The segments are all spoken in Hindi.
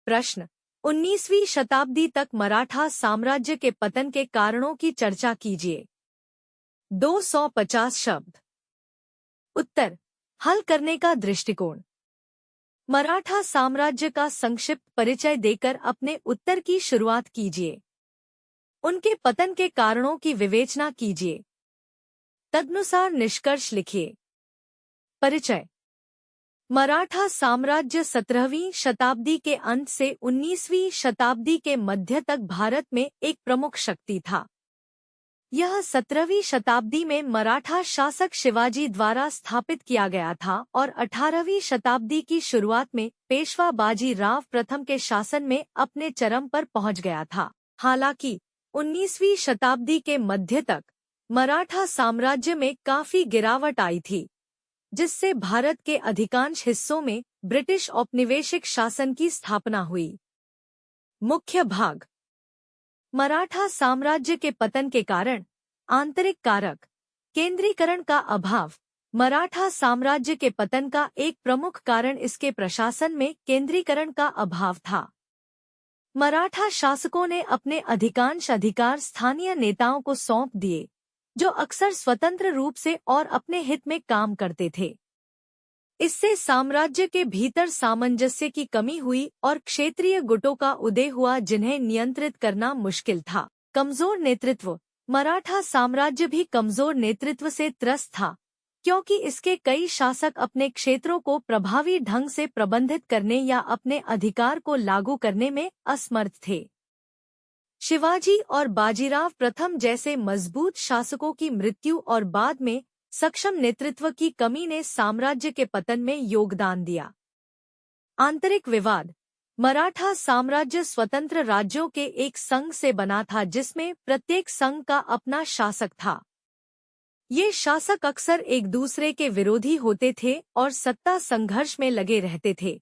प्रश्न। 19वीं शताब्दी तक मराठा साम्राज्य के पतन के कारणों की चर्चा कीजिए। 250 शब्द। उत्तर। हल करने का दृष्टिकोण। मराठा साम्राज्य का संक्षिप्त परिचय देकर अपने उत्तर की शुरुआत कीजिए। उनके पतन के कारणों की विवेचना कीजिए। तदनुसार निष्कर्ष लिखिए। परिचय। मराठा साम्राज्य 17वीं शताब्दी के अंत से 19वीं शताब्दी के मध्य तक भारत में एक प्रमुख शक्ति था। यह 17वीं शताब्दी में मराठा शासक शिवाजी द्वारा स्थापित किया गया था और 18वीं शताब्दी की शुरुआत में पेशवा बाजी राव प्रथम के शासन में अपने चरम पर पहुंच गया था। हालांकि 19वीं शताब्दी के मध्य तक मराठा साम्राज्य में काफी गिरावट आई थी, जिससे भारत के अधिकांश हिस्सों में ब्रिटिश औपनिवेशिक शासन की स्थापना हुई। मुख्य भाग। मराठा साम्राज्य के पतन के कारण। आंतरिक कारक। केंद्रीकरण का अभाव। मराठा साम्राज्य के पतन का एक प्रमुख कारण इसके प्रशासन में केंद्रीकरण का अभाव था। मराठा शासकों ने अपने अधिकांश अधिकार स्थानीय नेताओं को सौंप दिए, जो अक्सर स्वतंत्र रूप से और अपने हित में काम करते थे। इससे साम्राज्य के भीतर सामंजस्य की कमी हुई और क्षेत्रीय गुटों का उदय हुआ, जिन्हें नियंत्रित करना मुश्किल था। कमजोर नेतृत्व। मराठा साम्राज्य भी कमजोर नेतृत्व से त्रस्त था, क्योंकि इसके कई शासक अपने क्षेत्रों को प्रभावी ढंग से प्रबंधित करने या अपने अधिकार को लागू करने में असमर्थ थे। शिवाजी और बाजीराव प्रथम जैसे मजबूत शासकों की मृत्यु और बाद में सक्षम नेतृत्व की कमी ने साम्राज्य के पतन में योगदान दिया। आंतरिक विवाद। मराठा साम्राज्य स्वतंत्र राज्यों के एक संघ से बना था, जिसमें प्रत्येक संघ का अपना शासक था। ये शासक अक्सर एक दूसरे के विरोधी होते थे और सत्ता संघर्ष में लगे रहते थे,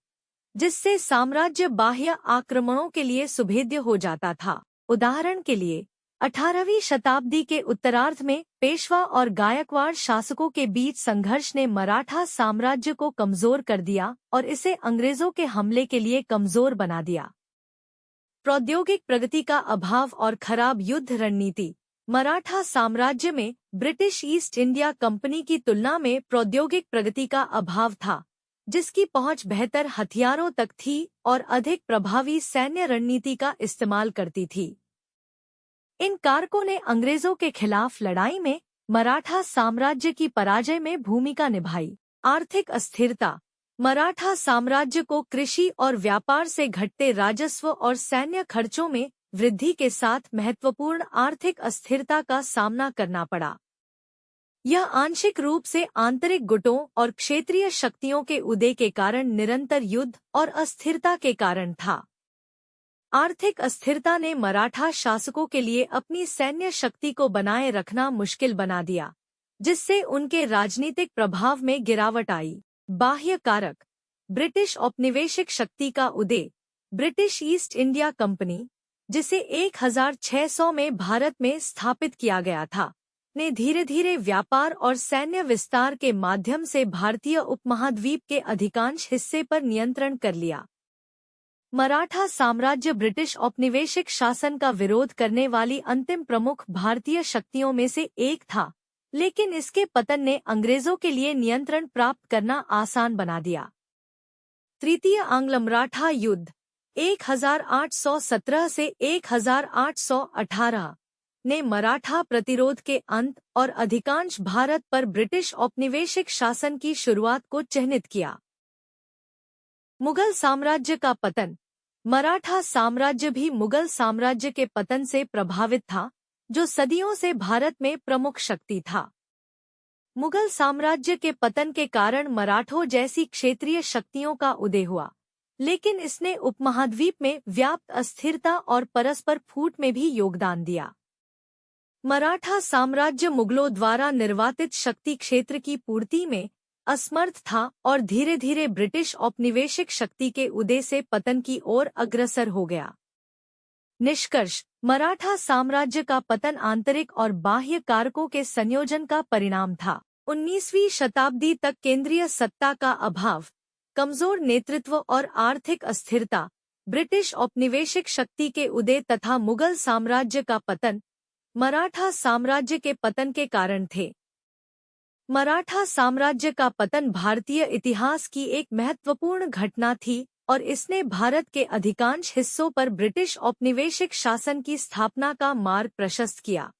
जिससे साम्राज्य बाह्य आक्रमणों के लिए सुभेद्य हो जाता था। उदाहरण के लिए 18वीं शताब्दी के उत्तरार्ध में पेशवा और गायकवाड़ शासकों के बीच संघर्ष ने मराठा साम्राज्य को कमजोर कर दिया और इसे अंग्रेजों के हमले के लिए कमजोर बना दिया। प्रौद्योगिक प्रगति का अभाव और खराब युद्ध रणनीति। मराठा साम्राज्य में ब्रिटिश ईस्ट इंडिया कंपनी की तुलना में प्रौद्योगिक प्रगति का अभाव था, जिसकी पहुंच बेहतर हथियारों तक थी और अधिक प्रभावी सैन्य रणनीति का इस्तेमाल करती थी। इन कारकों ने अंग्रेजों के खिलाफ लड़ाई में मराठा साम्राज्य की पराजय में भूमिका निभाई। आर्थिक अस्थिरता। मराठा साम्राज्य को कृषि और व्यापार से घटते राजस्व और सैन्य खर्चों में वृद्धि के साथ महत्वपूर्ण आर्थिक अस्थिरता का सामना करना पड़ा। यह आंशिक रूप से आंतरिक गुटों और क्षेत्रीय शक्तियों के उदय के कारण निरंतर युद्ध और अस्थिरता के कारण था। आर्थिक अस्थिरता ने मराठा शासकों के लिए अपनी सैन्य शक्ति को बनाए रखना मुश्किल बना दिया, जिससे उनके राजनीतिक प्रभाव में गिरावट आई। बाह्य कारक। ब्रिटिश औपनिवेशिक शक्ति का उदय। ब्रिटिश ईस्ट इंडिया कंपनी, जिसे 1600 में भारत में स्थापित किया गया था, ने धीरे धीरे व्यापार और सैन्य विस्तार के माध्यम से भारतीय उपमहाद्वीप के अधिकांश हिस्से पर नियंत्रण कर लिया। मराठा साम्राज्य ब्रिटिश औपनिवेशिक शासन का विरोध करने वाली अंतिम प्रमुख भारतीय शक्तियों में से एक था, लेकिन इसके पतन ने अंग्रेजों के लिए नियंत्रण प्राप्त करना आसान बना दिया। तृतीय आंग्ल मराठा युद्ध 1817 से 1818 ने मराठा प्रतिरोध के अंत और अधिकांश भारत पर ब्रिटिश औपनिवेशिक शासन की शुरुआत को चिह्नित किया। मुगल साम्राज्य का पतन। मराठा साम्राज्य भी मुगल साम्राज्य के पतन से प्रभावित था, जो सदियों से भारत में प्रमुख शक्ति था। मुगल साम्राज्य के पतन के कारण मराठों जैसी क्षेत्रीय शक्तियों का उदय हुआ, लेकिन इसने उपमहाद्वीप में व्याप्त अस्थिरता और परस्पर फूट में भी योगदान दिया। मराठा साम्राज्य मुगलों द्वारा निर्वातित शक्ति क्षेत्र की पूर्ति में असमर्थ था और धीरे धीरे ब्रिटिश औपनिवेशिक शक्ति के उदय से पतन की ओर अग्रसर हो गया। निष्कर्ष। मराठा साम्राज्य का पतन आंतरिक और बाह्य कारकों के संयोजन का परिणाम था। 19वीं शताब्दी तक केंद्रीय सत्ता का अभाव, कमजोर नेतृत्व और आर्थिक अस्थिरता, ब्रिटिश औपनिवेशिक शक्ति के उदय तथा मुगल साम्राज्य का पतन मराठा साम्राज्य के पतन के कारण थे। मराठा साम्राज्य का पतन भारतीय इतिहास की एक महत्वपूर्ण घटना थी और इसने भारत के अधिकांश हिस्सों पर ब्रिटिश औपनिवेशिक शासन की स्थापना का मार्ग प्रशस्त किया।